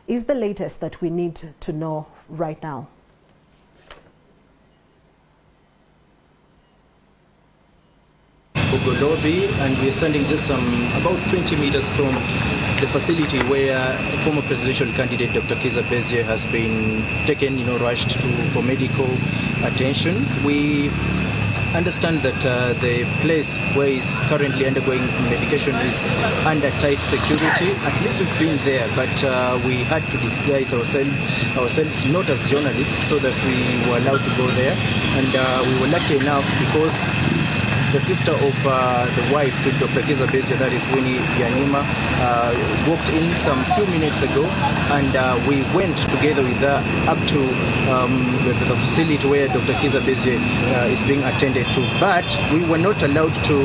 is the latest that we need to know right now? Lobby, and we're standing just about 20 meters from the facility where former presidential candidate Dr. Kizza Besigye has been taken, rushed for medical attention. We understand that the place where he's currently undergoing medication is under tight security. At least we've been there, but we had to disguise ourselves not as journalists so that we were allowed to go there. And we were lucky enough because the sister of the wife to Dr. Kizza Besigye, that is Winnie Byanyima, walked in some few minutes ago, and we went together with her up to the facility where Dr. Kizza Besigye is being attended to. But we were not allowed to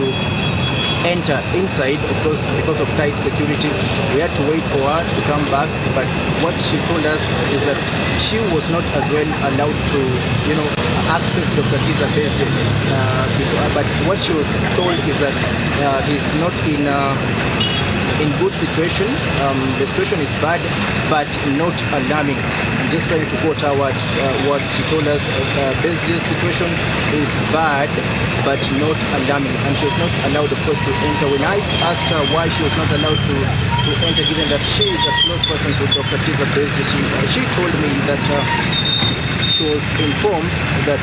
enter inside, of course, because of tight security. We had to wait for her to come back. But what she told us is that she was not as well allowed to, access Dr. Kizza Besigye. But what she was told is that he's not in good situation. The situation is bad, but not alarming. I'm just trying to quote her words. What she told us, Besigye's situation is bad, but not alarming. And she was not allowed, of course, to enter. When I asked her why she was not allowed to enter, given that she is a close person to Dr. Kizza Besigye, she told me that she was informed that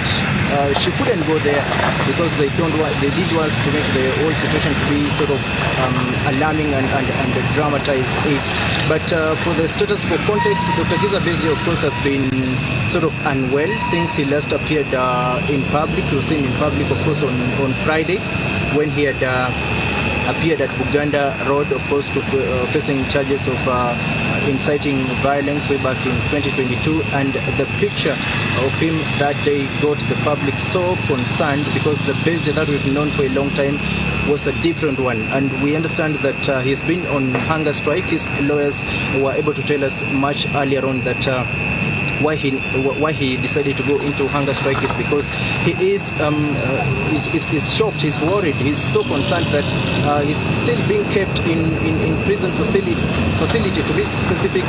she couldn't go there because they did want to make the whole situation to be sort of alarming and dramatize it. But for the status, for context, Dr. Kizza Besigye, of course, has been sort of unwell since he last appeared in public. He was seen in public, of course, on Friday when he had appeared at Buganda Road, of course, facing charges of inciting violence way back in 2022. And the picture of him that day got the public so concerned because the Besigye that we've known for a long time was a different one. And we understand that he's been on hunger strike. His lawyers were able to tell us much earlier on that why he decided to go into hunger strike is because he is shocked, he's worried, he's so concerned that he's still being kept in prison facility, to be specific,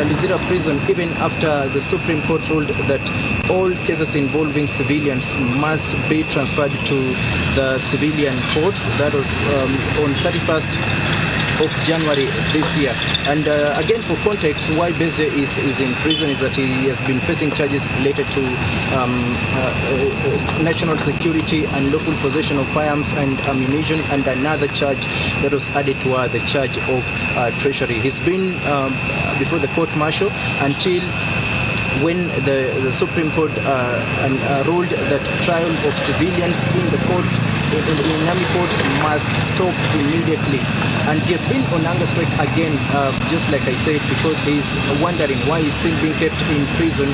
Lizira prison, even after the Supreme Court ruled that all cases involving civilians must be transferred to the civilian courts. That was on 31st of January this year. And again, for context, why Besigye is in prison is that he has been facing charges related to national security and lawful possession of firearms and ammunition, and another charge that was added to the charge of treasury. He's been before the court martial until when the Supreme Court ruled that trial of civilians in the court, in army courts, must stop immediately. And he has been on hunger strike again, just like I said, because he's wondering why he's still being kept in prison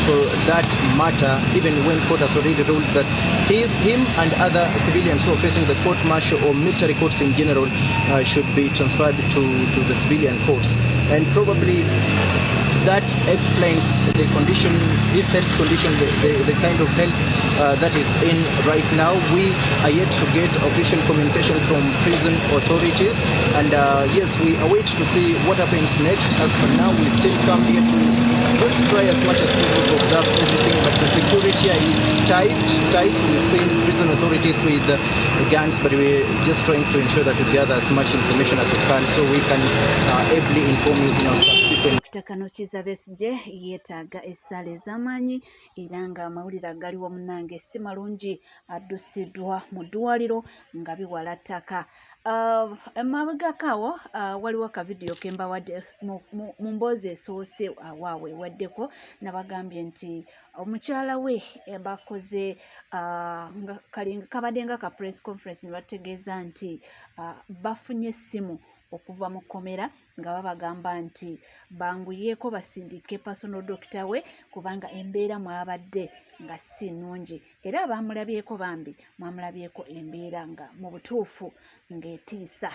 for that matter, even when court has already ruled that him and other civilians who are facing the court martial or military courts in general should be transferred to the civilian courts. And probably that explains the condition, his health condition, the kind of health that is in right now. We are yet to get official communication from prison authorities, and yes, we await to see what happens next. As for now, we still come here to just try as much as possible to observe everything, but the security here is tight. We've seen prison authorities with guns, but we're just trying to ensure that we gather as much information as we can so we can ably inform you in our subsequent. Kano Kizza Besigye yeetaaga essala ez'amaanyi era nga amawulire agaliwo munnange si malungi, addusiddwa mu ddwaliro nga biwala ttaka. Emabegako waliwo akavidiyo ke mbawadde mu mboozi esoose awaabwe ewaddeko, nabagambye nti omukyala we bakoze kabadde nga ka press conference ne bategeeza nti bafunye essimu okuva mu kkomera nga babagamba nti banguyeeko basindike personal doctor we kubanga embeera mwabadde nga si nnungi, era bamulabyeko bambi, mwamulabyeko embeera nga mu butuufu ng'etiisa.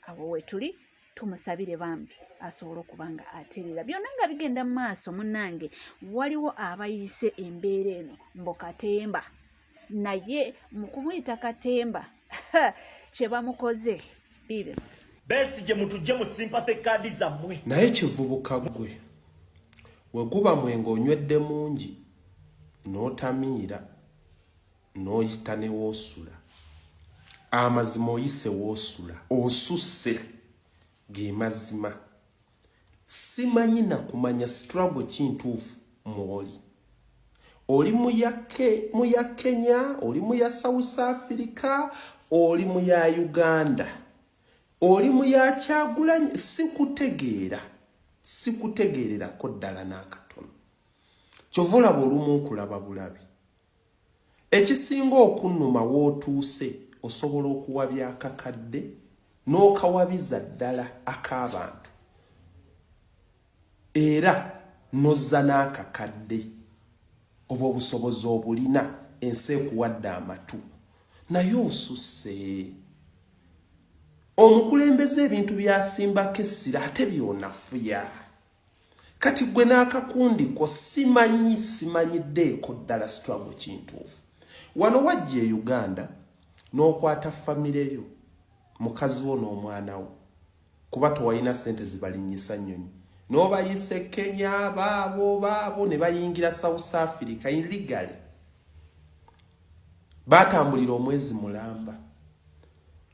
Awo we tuli tumusabire bambi asobole okuba nga atereera. Byonna nga bigenda mu maaso munnange, waliwo abayise embeera eno mbu katemba, naye mu kumuyita katemba kye bamukoze bibe Besigye mutujje mu sympathy card zammwe. Naye kivubuka gwe we guba mwengo onywedde mungi n'otamiira n'oyita ne woosula amazima oyise woosula osusse ge mazima simanyi na kumanya struggle kintuufu mwoli oli mu ya Kenya oli mu ya South Africa oli mu ya Uganda oli mu ya Kyagulanyi sikutegeererako ddala n'akatono kyovula bulumu okulaba bulabi ekisinga okunnuma wootuuse osobola okuwabya akakadde n'okawabiza ddala ak'abantu era nozza n'akakadde oba obusobozi obulina ensi ekuwadde amatu naye osusse omukulembeze ebintu byasimbako essira ate byonafuya kati gwe n'akakundiko simanyiddeeko ddala struggle kintuufu wano wajja e Uganda n'okwata famire yo mukazi wo n'omwana wo kuba tewalina ssente zibalinnyisa nnyonyi n'obayise Kenya baabo ne bayingira South Africa illegally batambulira omwezi mulamba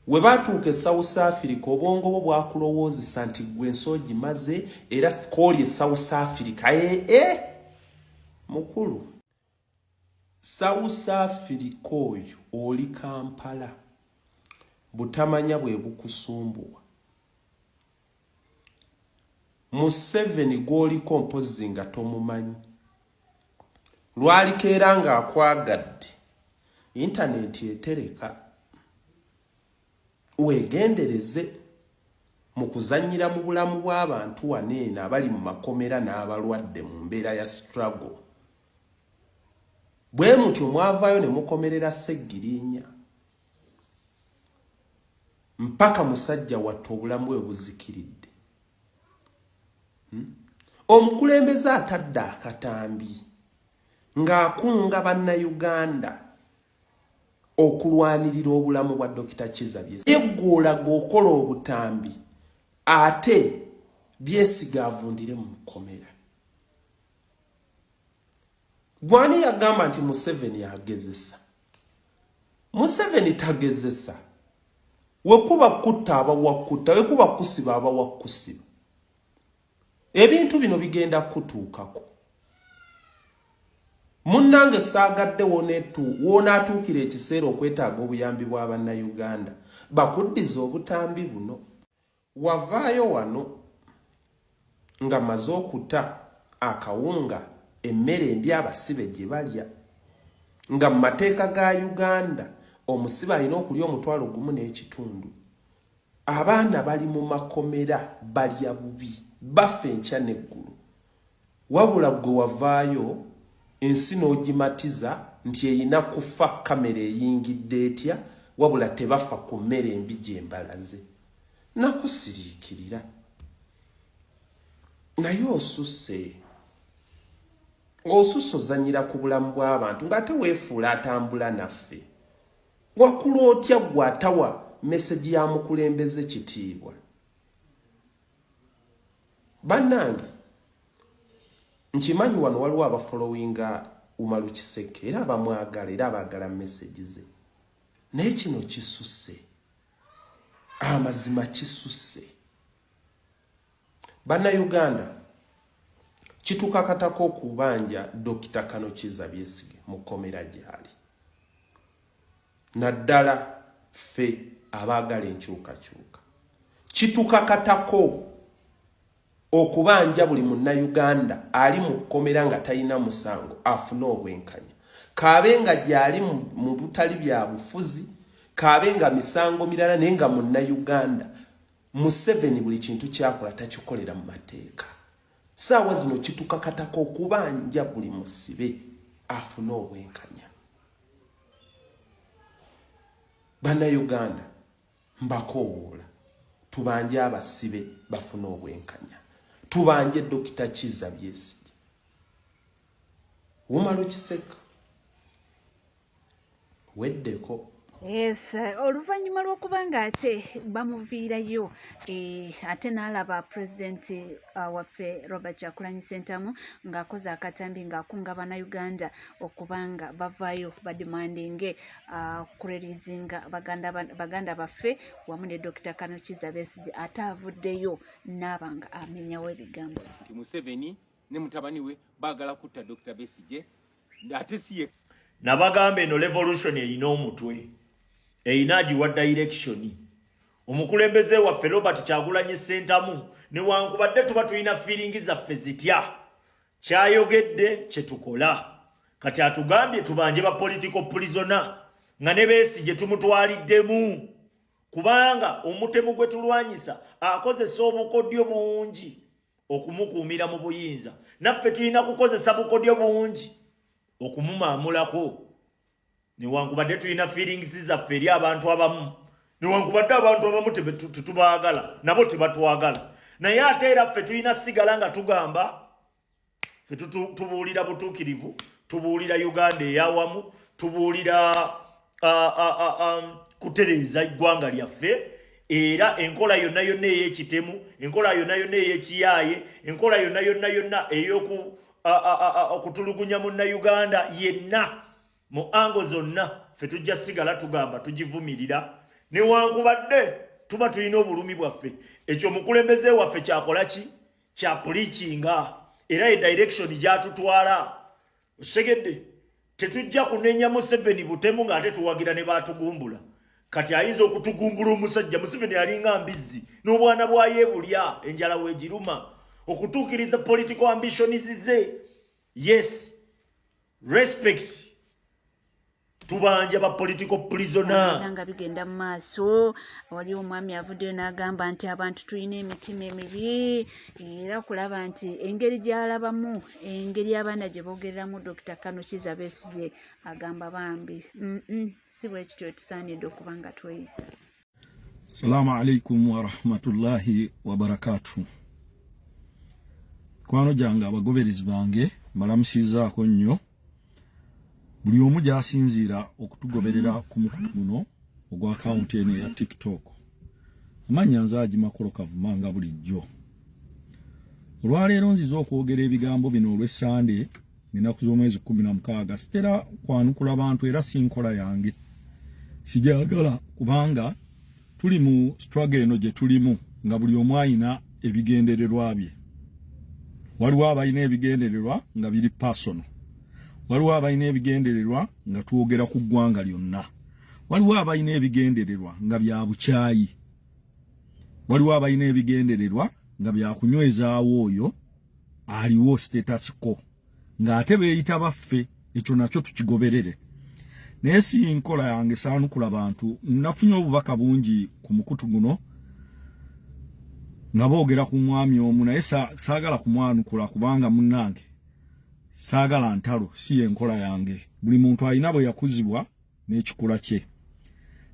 we batuuka e South Africa obwongo bwo bwakulowoozesa nti gwe ensoogi maze era kooli e South Africa mukulu South Africa oyo oli Kampala butamanya bwe bukusumbuwa Museveni gw'oliko mpozi nga tomumanyi lwalikeera ng'akwagadde intaneti etereka wegendereze mu kuzannyira mu bulamu bw'abantu waneeno abali mu makomera n'abalwadde mu mbeera ya struggle bwe mutyo mwavaayo ne mukomerera Seggirinya mpaka musajja wattu obulamu bwe buzikiridde omukulembeze atadde akatambi ng'akunga bannayuganda okulwanirira obulamu bwa Dr. Kizza Besigye eggoola g'okola obutambi ate Besigye avundire mu kkomera gwani yagamba nti Museveni agezesa Museveni tagezesa wekuba kutta abawakutta wekuba kusiba abawakusiba ebintu bino bigenda kutuukako munnange saagadde woonaatuukira ekiseera okwetaaga obuyambi bw'Abannayuganda bakuddiza obutambi buno wavaayo wano nga maze okutta akawunga emmere embi abasibe gye balya nga mu mateeka ga Uganda omusibe alina okulya omutwalo gumu n'ekitundu abaana bali mu makomera balya bubi bafa enkya n'eggulu wabula gwe wavaayo ensi n'ogimatiza nti eyina kufa kamera eyingidde etya wabula tebafa ku mmere embi gye mbalaze nakusiriikirira naye osusse ozannyira ku bulamu bw'abantu ng'ate weefuula atambula naffe wakula otya gwe atawa meseji ya mukulembeze kitiibwa bannange nkimanyi wano waliwo abafolowinga Umaru Kiseke era abamwagala era abaagala meseji ze naye kino kisusse amazima kisusse bannayuganda kitukakatako okubanja Dr. Kano Kizza Besigye mu kkomera gyali naddala ffe abaagala enkyukakyuka kitukakatako okubanja buli munnayuganda ali mu kkomera nga talina musango afune obwenkanya kaabenga gyali mu butali bya bufuzi kaabenga misango mirala naye nga munnayuganda Museveni buli kintu kyakola takikolera mu mateeka saawa zino kitukakatako okubanja buli musibe afune obwenkanya bannayuganda mbakowoola tubanje abasibe bafune obwenkanya tubanje Dr. Kizza Besigye Umaru Kiseke weddeko Yes, oluvannyuma lw'okubanga ate bamuviirayo ate n'alaba pulezidenti waffe Robert Kyagulanyi Ssentamu ng'akoze akatambi ng'akunga bannayuganda okubanga bavaayo badimandinge kurelizinga baganda baffe wamu ne Dr. Kano Kizza Besigye ate avuddeyo n'aba nga amenyawo ebigambo. Museveni ne mutabani we baagala kutta Dr. Besigye ate siye nabagamba eno revolution eyina omutwe eyina agiwa direction. Omukulembeze waffe Robert Kyagulanyi Ssentamu newankubadde tuba tulina feeling zaffe zitya kyayogedde kyetukola kati atugambye tubanje ba political prisoner nga ne Besigye tumutwaliddemu kubanga omutemu gwe tulwanyisa akozesa obukodyo bungi okumukuumira mu buyinza naffe tulina kukozesa bukodyo bungi okumumamulako newankubadde tulina feelings zaffe eri abantu abamu newankubadde abantu abamu tetubaagala nabo tebatwagala naye ate era ffe tulina sigala nga tugamba ffe tubuulira butuukirivu tubuulira Uganda eyawamu tubuulira kutereeza eggwanga lyaffe era enkola yonna yonna ey'ekitemu enkola yonna yonna ey'ekiyaaye enkola yonna yonna okutulugunya munnayuganda yenna mu ango zonna ffe tujja sigala tugamba tugivumirira newankubadde tuba tulina obulumi bwaffe ekyo omukulembeze waffe kyakola ki kya pulikinga era edirection gyatutwala osegedde tetujja kunenya Museveni butemu ng'ate tuwagira ne baatugumbula kati ayinza okutugumbula omusajja Museveni alinga mbizzi n'obwana bwayebulya enjala weegiruma okutuukiriza political ambitions ze. Yes, respect tubanja ba political prisoner nga bigenda mu maaso wali omwami avuddeyo n'agamba nti abantu tulina emitima emibi era kulaba nti engeri gy'alabamu engeri abaana gye boogereramu Dr. Kano Kizza Besigye agamba bambi si bwe kityo tusaanidde okuba nga tweyisa. Assalamu alaikum wa rahmatullahi wa barakatuh. Kwano jange abagoberezi bange mbalamusizaako nnyo buli omu gy'asinziira okutugoberera ku mukutu guno ogwa akawunti eno eya TikTok. Amanya nzaagi Makolo Kavuma nga bulijjo. Olwaleero nziza okwogera ebigambo bino olw'Essande ng'ennaku z'omwezi 16 sitera kwanukula bantu era si nkola yange. Sijagala kubanga tuli mu struggle eno gye tulimu nga buli omu ayina ebigendererwa bye. Waliwo abalina ebigendererwa nga biri personal. Waliwo abalina ebigendererwa nga twogera ku ggwanga lyonna. Waliwo abalina ebigendererwa nga bya bukyayi. Waliwo abalina ebigendererwa nga bya kunywezaawo oyo aliwo status quo ng'ate beeyita baffe ekyo nakyo tukigoberere. Naye si nkola yange saanukula bantu. Nafunye obubaka bungi ku mukutu guno nga boogera ku mwami omu naye saagala kumwanukula kubanga munnange saagala ntalo si enkola yange. Buli muntu alina bwe yakuzibwa n'ekikula kye.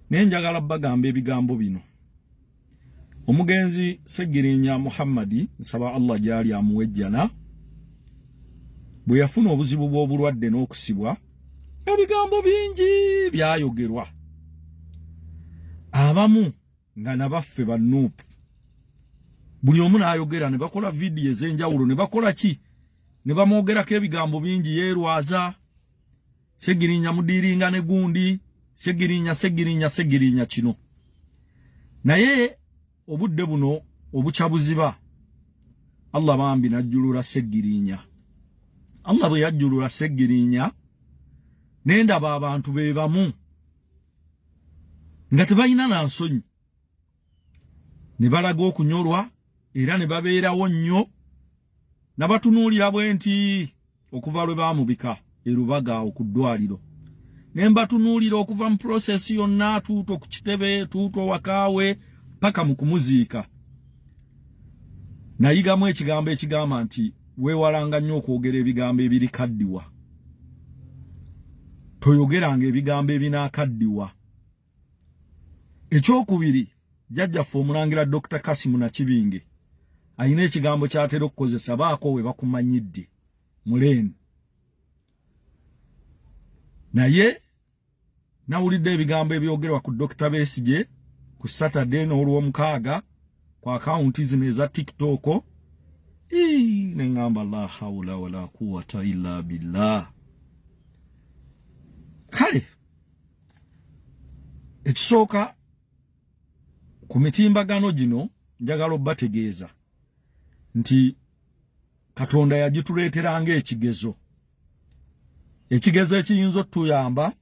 Naye njagala bagamba ebigambo bino. Omugenzi Ssegirinya Muhammadi nsaba Allah gy'ali amuwejjana bwe yafuna obuzibu bw'obulwadde n'okusibwa ebigambo bingi byayogerwa abamu nga nabaffe bannuupu buli omu n'ayogera ne bakola vidiyo ez'enjawulo ne bakola ki ne bamwogerako ebigambo bingi yeerwaza Ssegirinya mudiringa ne gundi Ssegirinya kino. Naye obudde buno obukya buziba Allah bambi najjulula Ssegirinya. Allah bwe yajjulula Ssegirinya nendaba abantu be bamu nga tebalina na nsonyi ne balaga okunyolwa era ne babeerawo nnyo nabatunuulira bwe nti okuva lwe baamubika erubaga okuddwaliro ne mbatunuulira okuva mu process yonna tuuto ku kitebe tuuto wakaawe paka mu kumuziika. Nayigamu ekigambo ekigamba nti weewalanga nnyo okwogera ebigambo ebirikaddiwa. Toyogeranga ebigambo ebinaakaddiwa. Ekyokubiri jjajjaffe omulangira Dr. Kasimu Nakibinge ayina ekigambo ky'atera okukozesa baako we bakumanyidde muleeni. Naye nawulidde ebigambo ebyogerwa ku Dr. Besigye ku Saturday n'olw'omukaaga ku akaunti zino eza TikTok. Nengamba la hawla wala quwwata illa billah. Kale ekisooka ku mitimbagano gino njagala obbategeeza nti Katonda yagituleeteranga ekigezo. Ekigezo ekiyinza otuyamba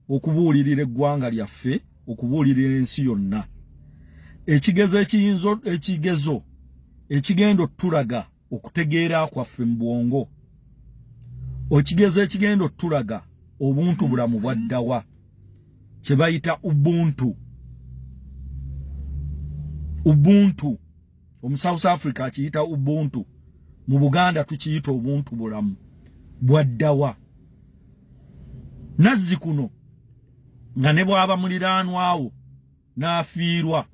okubuulirira eggwanga lyaffe, okubuulirira ensi yonna. Ekigezo ekigenda otulaga okutegeera kwaffe mu bwongo. Ekigezo ekigenda otulaga obuntu bulamu bwaddawa, kye bayita ubuntu. Omu South Africa akiyita ubuntu, mu Buganda tukiyita obuntu bulamu bwaddawa. Nazzi kuno nga ne bw'aba muliraanwawo n'afiirwa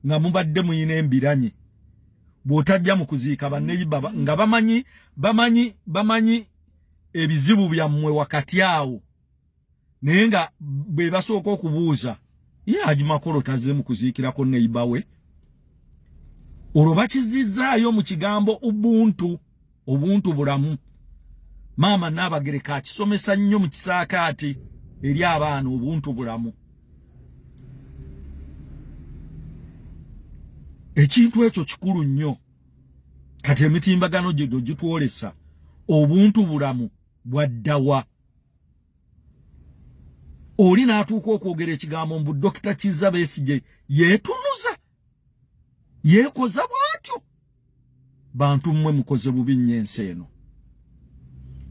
nga mubadde muyina embiranye, bw'otajja mu kuziika banneyiba nga bamanyi ebizibu byammwe wakati awo, naye nga bwe basooka okubuuza ye Haji Makolo tazze mu kuziikirako neyiba we, olwo bakizizzaayo mu kigambo ubuntu, obuntu bulamu. Maama Naabagereka akisomesa nnyo mu kisaakaati eri abaana obuntu bulamu. Ekintu ekyo kikulu nnyo. Kati emitimbagano gino gitwolesa obuntu bulamu bwaddawa. Oli n'atuuka okwogera ekigambo mbu Dr. Kizza Besigye yeetunuza, yeekoza bw'atyo. Bantu mmwe mukoze bubi nnyo ensi eno.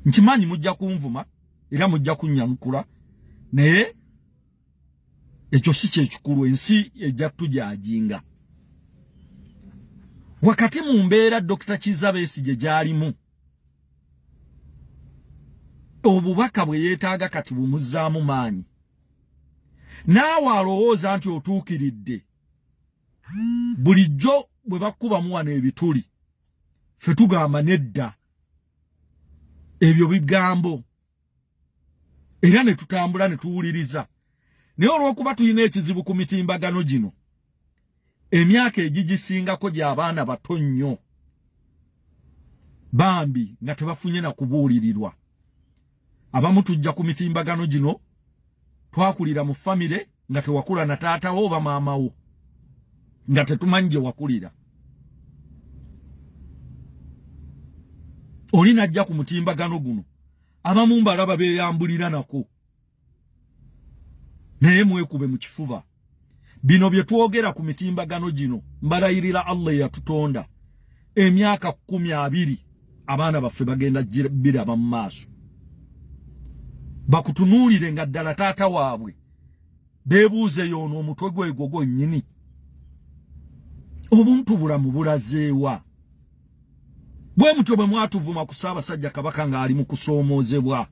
Nkimanyi mujja kunvuma era mujja kunnyanukula, naye ekyo si kyekikulu, ensi ejja tujajinga. Wakati mu mbeera Dr. Kizza Besigye gy'alimu, obubaka bwe yeetaaga kati bumuzzaamu maanyi. Naawe alowooza nti otuukiridde. Bulijjo bwe bakubamu wano ebituli, ffe tugamba nedda. Ebyo bigambo. Era ne tutambula ne tuwuliriza. Naye olw'okuba tulina ekizibu ku mitimbagano gino, emyaka egigisingako gy'abaana bato nnyo, bambi nga tebafunye na kubuulirirwa. Abamu tujja ku mitimbagano gino, twakulira mu famire nga tewakula na taatawo oba maamawo, nga tetumanyi gye wakulira. Oli najja ku mutimbagano guno, abamu mbalaba beeyambulira nako. Naye mwekube mu kifuba. Bino bye twogera ku mitimbagano gino, mbalayirira Allah yatutonda. Emyaka 12 abaana baffe bagenda biraba mu maaso. Bakutunuulire nga ddala taata waabwe beebuuze yono omutwe gwegwo gwennyini. Obuntu bulamu bulazeewa. Bwe mutyo bwe mwatuvuma ku Ssaabasajja Kabaka ng'ali mu kusoomoozebwa.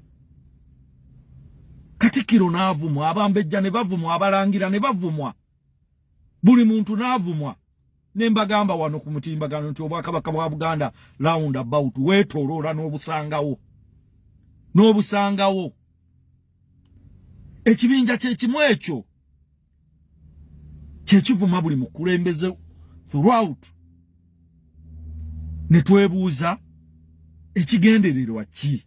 Katikkiro n'avumwa, Abambejja ne bavumwa, Abalangira ne bavumwa. Buli muntu n'avumwa. Ne mbagamba wano ku mutimbagano nti Obwakabaka bwa Buganda round about weetooloola n'obusangawo. N'obusangawo. Ekibinja kyekimu ekyo kyekivuma buli mukulembeze throughout. Ne twebuuza ekigendererwa ki?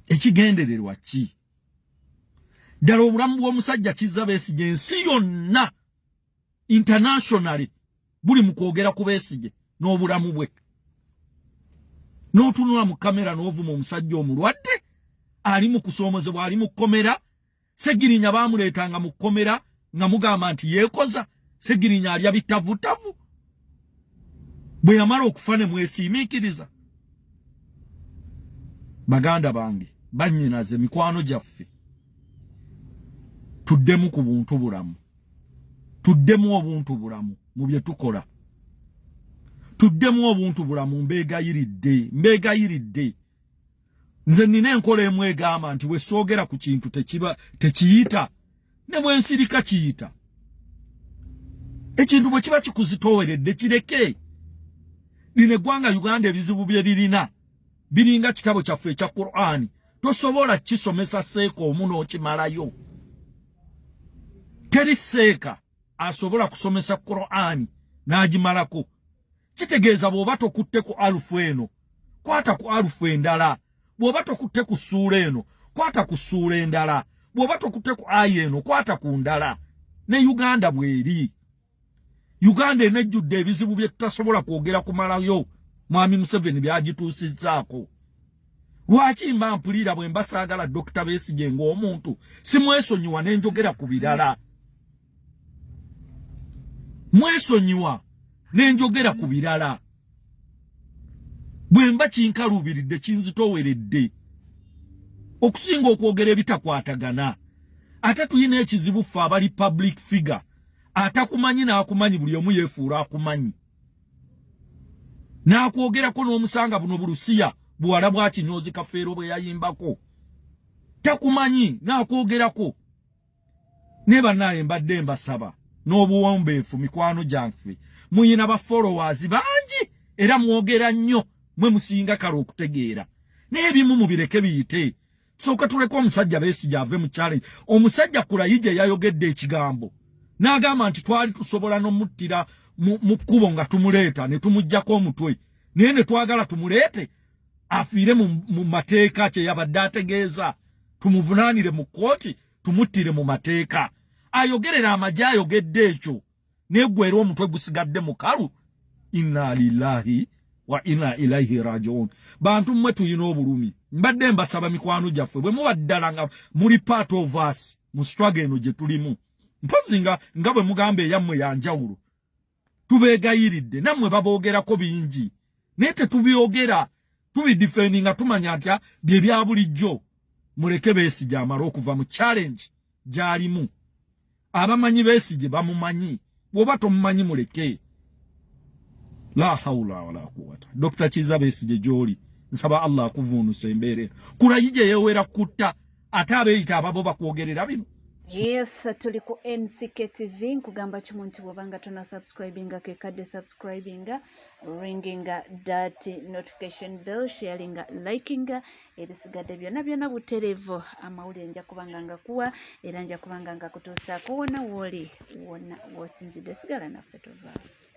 Ekigendererwa ki? Ddala obulamu bw'omusajja Kizza Besigye ensi yonna internationally buli mu kwogera ku Besigye n'obulamu bwe. N'otunula mu kamera n'ovuma omusajja omulwadde ali mu kusoomozebwa, ali mu kkomera. Segirinya baamuleetanga mu kkomera nga mugamba nti yeekoza. Segirinya alya bitavutavu. Bwe yamala okufa ne mwesiimiikiriza. Baganda bange, bannyinaze, mikwano gyaffe, tuddemu ku buntu bulamu. Tuddemu obuntu bulamu mu bye tukola. Tuddemu obuntu bulamu. Mbeegayiridde. Nze nina enkola emu egamba nti we soogera ku kintu tekiyita, ne bwe nsirika kiyita. Ekintu bwe kiba kikuzitooweredde kireke. Lino eggwanga Uganda ebizibu bye lirina biringa kitabo kyaffe ekya Qur'ani. tosobola kisomesa seeka omuno okimalayo. Teri seeka asobola kusomesa Qur'ani n'agimalako. Kitegeeza bw'oba tokutte ku alufu eno, kwata ku alufu endala. Bw'oba tokutte ku ssuula eno, kwata ku ssuula endala. Bw'oba tokutte ku aya eno, kwata ku ndala. Ne Uganda bw'eri. Uganda enejjudde ebizibu bye tutasobola kwogera kumalayo. Mwami Museveni byagituusizzaako. Lwaki mba mpulira bwe mbasaagala Dr. Besigye ng'omuntu simwesonyiwa ne njogera ku birala. Mwesonyiwa ne njogera ku birala. Bwe mba kinkaluubiridde kinzitooweredde. Okusinga okwogera ebitakwatagana. Ate tuyina ekizibu ffe abali public figure. Atakumanyi n'akumanyi buli omu yeefuula akumanyi. N'akwogerako n'omusanga buno Burusiya buwala bwa Kinyozi Kafeero bwe yayimbako. Takumanyi n'akwogerako. Ne bannaye mbadde mbasaba n'obuwombeefu mikwano gyange. Muyina ba followers bangi era mwogera nnyo mwe musinga kale okutegeera. N'ebimu mubireke biyite. Sooka tuleko omusajja Besigye ave mu challenge. Omusajja Kurayije yayogedde ekigambo. N'agamba nti twali tusobola n'omuttira mu kkubo nga tumuleeta ne tumuggyako omutwe. Naye ne twagala tumuleete afiire mu mateeka kye yabadde ategeeza. Tumuvunaanire mu kkooti, tumuttire mu mateeka. Ayogerera amagye ayogedde ekyo. N'eggwe era omutwe gusigadde mukalu. Inna lillahi wa inna ilaihi rajiun. Bantu mmwe tuyina obulumi. Mbadde mbasaba mikwano gyaffe bwe muba ddala nga muli part of us mu struggle eno gye tulimu. Mpozi nga bwe mugamba eyammwe yanjawulo. Tubeegayiridde nammwe baboogerako bingi. Naye tetubyogera. Tubidifendi nga tumanya nti bye bya bulijjo. Muleke Besigye amala okuva mu challenge gy'alimu. Abamanyi Besigye bamumanyi. Bw'oba tomumanyi muleke. La hawla wala quwwata. Dr. Kizza Besigye gy'oli. Nsaba Allah akuvuunusa embeera. Kurayije yeewera kutta ate abeeyita ababo bakwogerera bino. Yes, tuli ku NCK TV nkugamba kimu nti bw'obanga tona subscribinga kekadde subscribinga, ringinga that notification bell, sharinga, likinga, ebisigadde byonna buterevu amawulire nja kubanga ngakuwa era nja kubanga ngakutuusaako wonna w'oli wonna w'osinzidde. Sigala naffe tuvaayo.